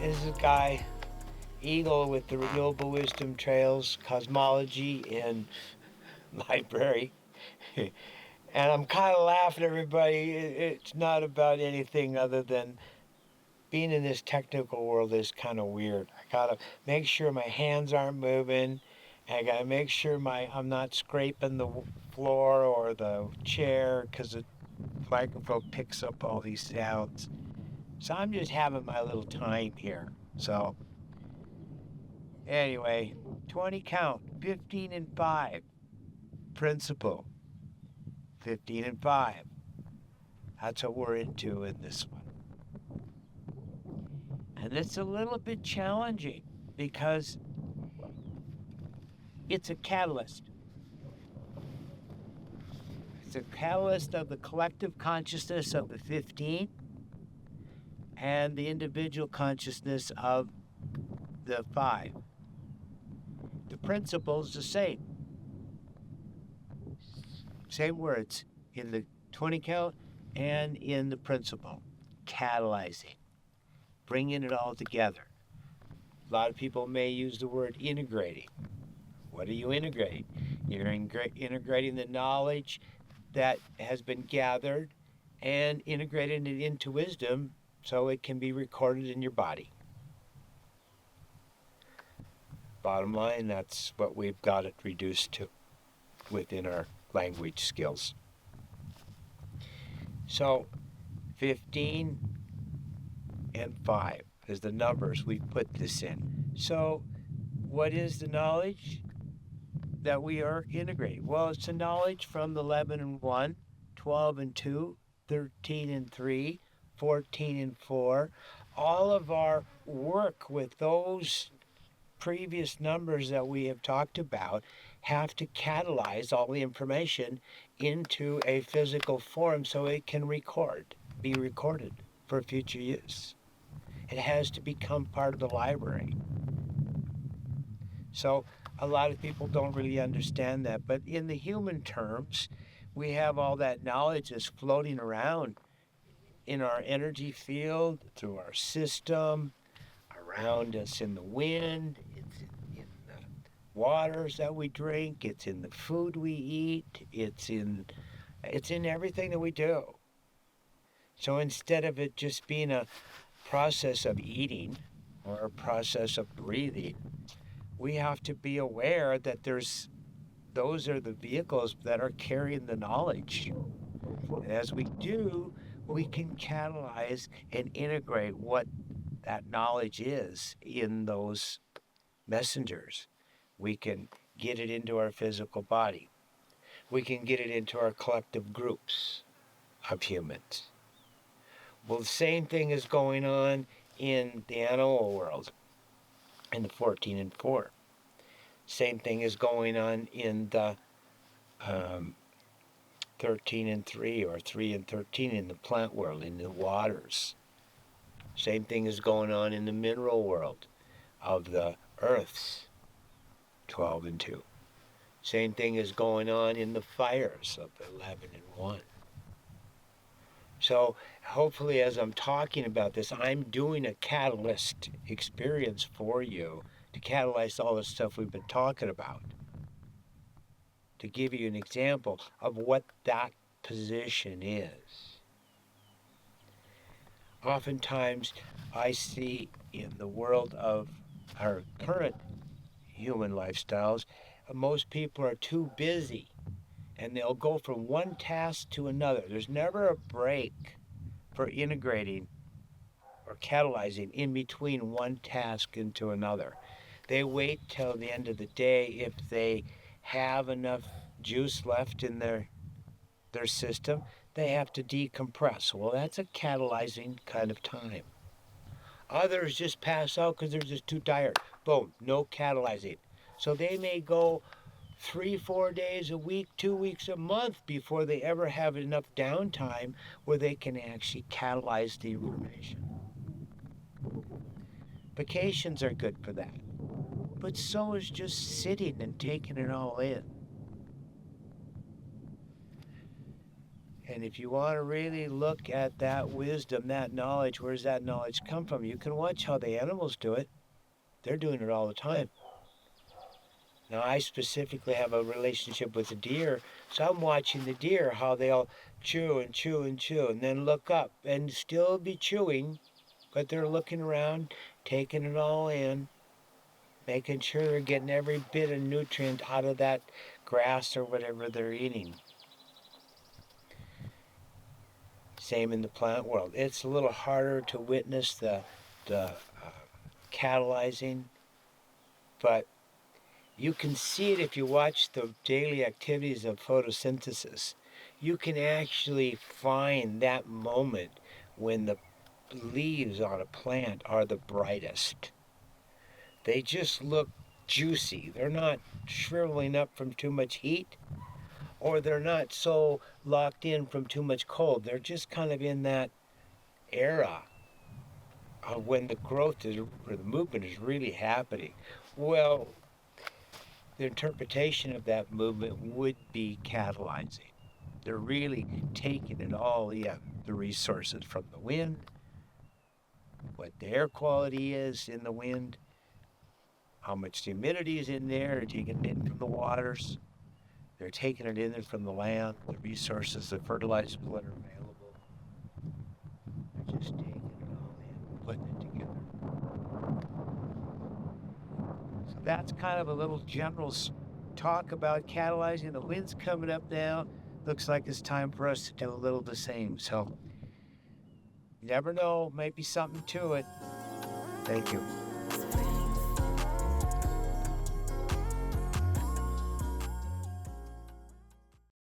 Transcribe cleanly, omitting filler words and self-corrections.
This is a guy, Eagle, with the Renewable Wisdom Trails, cosmology, and library. And I'm kind of laughing, everybody. It's not about anything other than being in this technical world is kind of weird. I gotta make sure my hands aren't moving. And I gotta make sure I'm not scraping the floor or the chair because the microphone picks up all these sounds. So I'm just having my little time here. So anyway, 20 count, 15 and 5. Principle, 15 and 5. That's what we're into in this one. And it's a little bit challenging because it's a catalyst. It's a catalyst of the collective consciousness of the 15 and the individual consciousness of the 5. The principle is the same. Same words in the 20 count and in the principle. Catalyzing. Bringing it all together. A lot of people may use the word integrating. What are you integrating? You're integrating the knowledge that has been gathered and integrating it into wisdom so it can be recorded in your body. Bottom line, that's what we've got it reduced to within our language skills. So 15 and 5 is the numbers we put this in. So what is the knowledge that we are integrating? Well, it's the knowledge from 11 and 1, 12 and 2, 13 and 3, 14 and 4. All of our work with those previous numbers that we have talked about have to catalyze all the information into a physical form so it can be recorded for future use. It has to become part of the library. So a lot of people don't really understand that, but in the human terms, we have all that knowledge that's floating around in our energy field, through our system, around us in the wind, it's in the waters that we drink, it's in the food we eat, it's in everything that we do. So instead of it just being a process of eating or a process of breathing, we have to be aware that those are the vehicles that are carrying the knowledge. And as we do, we can catalyze and integrate what that knowledge is in those messengers. We can get it into our physical body. We can get it into our collective groups of humans. Well, the same thing is going on in the animal world in the 14 and 4. Same thing is going on in the 13 and 3 or 3 and 13 in the plant world, in the waters. Same thing is going on in the mineral world of the earths, 12 and 2. Same thing is going on in the fires of 11 and 1. So hopefully as I'm talking about this, I'm doing a catalyst experience for you to catalyze all the stuff we've been talking about. To give you an example of what that position is. Oftentimes I see in the world of our current human lifestyles, most people are too busy and they'll go from one task to another. There's never a break for integrating or catalyzing in between one task into another. They wait till the end of the day if they have enough juice left in their system, they have to decompress. Well, that's a catalyzing kind of time. Others just pass out because they're just too tired. Boom, no catalyzing. So they may go 3-4 days a week, 2 weeks a month before they ever have enough downtime where they can actually catalyze the information. Vacations are good for that. But so is just sitting and taking it all in. And if you want to really look at that wisdom, that knowledge, where does that knowledge come from? You can watch how the animals do it. They're doing it all the time. Now, I specifically have a relationship with the deer, so I'm watching the deer, how they'll chew and chew and chew, and then look up and still be chewing, but they're looking around, taking it all in, making sure they're getting every bit of nutrient out of that grass or whatever they're eating. Same in the plant world. It's a little harder to witness the catalyzing, but you can see it if you watch the daily activities of photosynthesis. You can actually find that moment when the leaves on a plant are the brightest. They just look juicy. They're not shriveling up from too much heat, or they're not so locked in from too much cold. They're just kind of in that era of when the growth is, or the movement is really happening. Well, the interpretation of that movement would be catalyzing. They're really taking it all in, the resources from the wind, what the air quality is in the wind, how much humidity is in there, they're taking it in from the waters, they're taking it in from the land, the resources, the fertilizers that are available. They're just taking it all in, putting it together. So that's kind of a little general talk about catalyzing. The wind's coming up now. Looks like it's time for us to do a little the same. So you never know, might be something to it. Thank you.